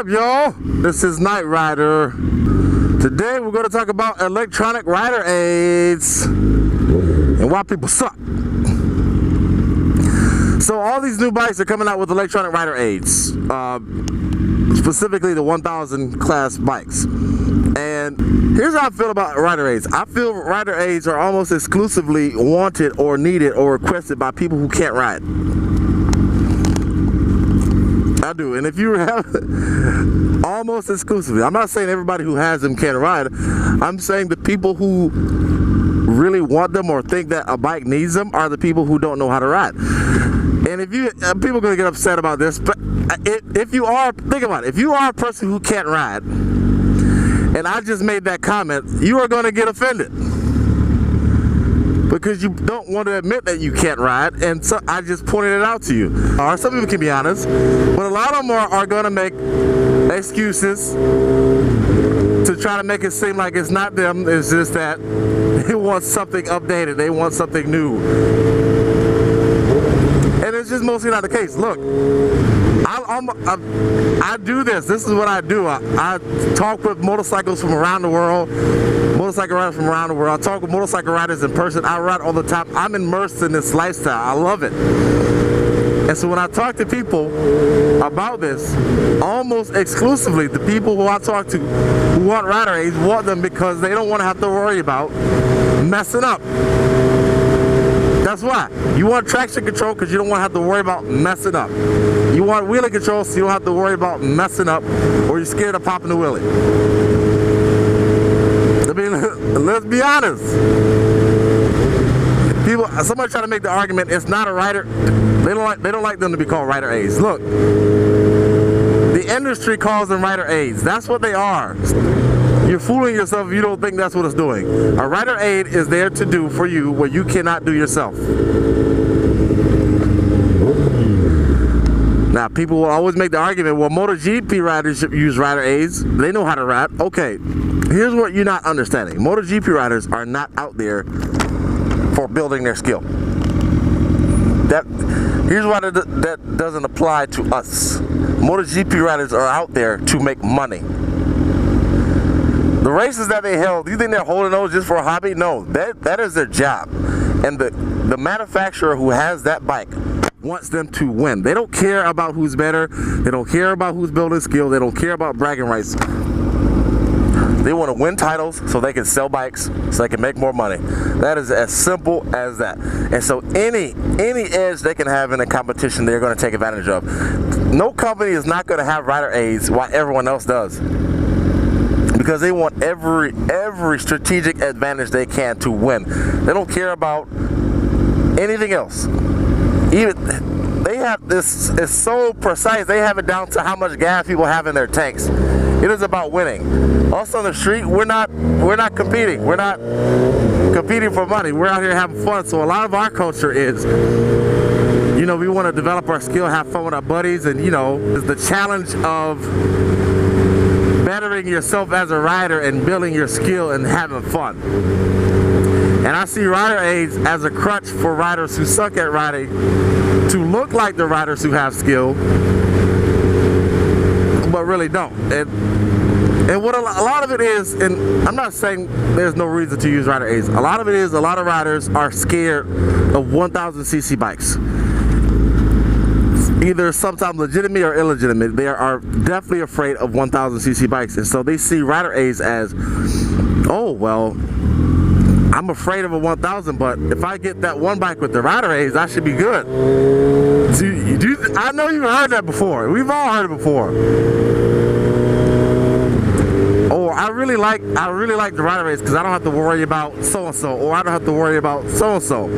up, y'all? This is Night Rider. Today we're going to talk about electronic rider aids and why people suck. So all these new bikes are coming out with electronic rider aids, specifically the 1000 class bikes. And here's how I feel about rider aids. I feel rider aids are almost exclusively wanted or needed or requested by people who can't ride. I do. And if you have almost exclusively, I'm not saying everybody who has them can ride. I'm saying the people who really want them or think that a bike needs them are the people who don't know how to ride. And if you people are gonna get upset about this, but if you are, think about it, if you are a person who can't ride and I just made that comment, you are gonna get offended because you don't want to admit that you can't ride, and so I just pointed it out to you. Or some people can be honest, but a lot of them are gonna make excuses to try to make it seem like it's not them, it's just that they want something updated, they want something new. And it's just mostly not the case. Look, I do this. This is what I do. I talk with motorcycles from around the world, motorcycle riders from around the world. I talk with motorcycle riders in person. I ride all the time. I'm immersed in this lifestyle. I love it. And so when I talk to people about this, almost exclusively the people who I talk to who want rider aids want them because they don't want to have to worry about messing up. That's why. You want traction control because you don't want to have to worry about messing up. You want wheeling control so you don't have to worry about messing up or you're scared of popping the wheelie. I mean, let's be honest. Somebody try to make the argument it's not a rider. They don't like them to be called rider aids. Look, the industry calls them rider aids. That's what they are. You're fooling yourself if you don't think that's what it's doing. A rider aid is there to do for you what you cannot do yourself. Now, people will always make the argument, well, MotoGP riders use rider aids. They know how to ride. Okay, here's what you're not understanding. MotoGP riders are not out there for building their skill. Here's why that doesn't apply to us. MotoGP riders are out there to make money. The races that they held, do you think they're holding those just for a hobby? No, that is their job. And the manufacturer who has that bike wants them to win. They don't care about who's better. They don't care about who's building skill. They don't care about bragging rights. They want to win titles so they can sell bikes, so they can make more money. That is as simple as that. And so any edge they can have in a competition, they're going to take advantage of. No company is not going to have rider aids while everyone else does, because they want every strategic advantage they can to win. They don't care about anything else. Even they have this, it's so precise, they have it down to how much gas people have in their tanks. It is about winning. Us on the street, we're not competing. We're not competing for money. We're out here having fun. So a lot of our culture is, you know, we want to develop our skill, have fun with our buddies, and you know, the challenge of bettering yourself as a rider and building your skill and having fun. And I see rider aids as a crutch for riders who suck at riding to look like the riders who have skill, but really don't. And what a lot of it is, and I'm not saying there's no reason to use rider aids. A lot of it is, a lot of riders are scared of 1000cc bikes. Either sometimes legitimate or illegitimate. They are definitely afraid of 1000cc bikes, and so they see rider aids as, oh well, I'm afraid of a 1000, but if I get that one bike with the rider aids, I should be good. I know you've heard that before. We've all heard it before. Or I really like the rider aids because I don't have to worry about so and so, or I don't have to worry about so and so.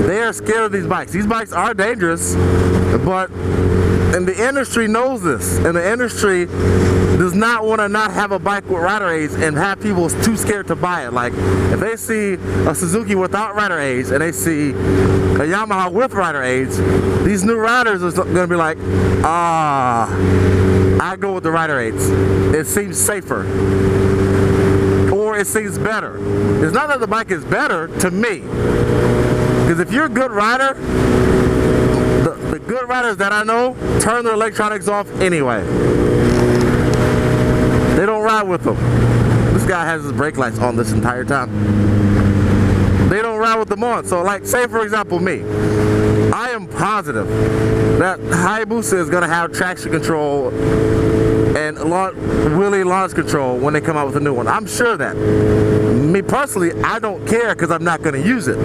They are scared of these bikes. These bikes are dangerous, and the industry knows this, and the industry does not want to not have a bike with rider aids and have people too scared to buy it. Like, if they see a Suzuki without rider aids and they see a Yamaha with rider aids, these new riders are going to be like, I go with the rider aids. It seems safer, or it seems better. It's not that the bike is better to me, because if you're a good rider, The good riders that I know turn their electronics off anyway. They don't ride with them. This guy has his brake lights on this entire time. They don't ride with them on. So like, say for example me, I am positive that Hayabusa is going to have traction control and wheelie launch control when they come out with a new one. I'm sure that. Me personally, I don't care because I'm not going to use it.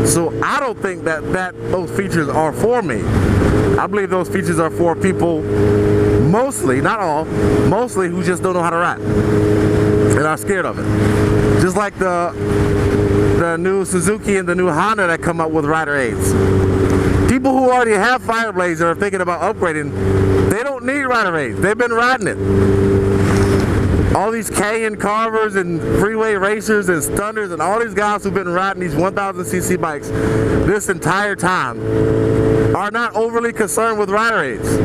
So I don't think that those features are for me. I believe those features are for people, mostly, not all, mostly who just don't know how to ride and are scared of it. Just like the new Suzuki and the new Honda that come up with rider aids. People who already have Fireblades or are thinking about upgrading, they don't need rider aids. They've been riding it. All these Cayenne Carvers and freeway racers and stunners and all these guys who've been riding these 1000cc bikes this entire time are not overly concerned with rider aids.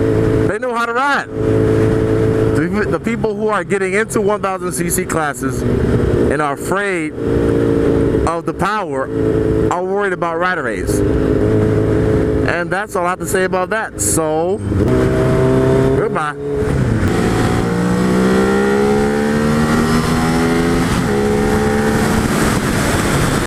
They know how to ride. The people who are getting into 1000cc classes and are afraid of the power are worried about rider aids. And that's all I have to say about that. So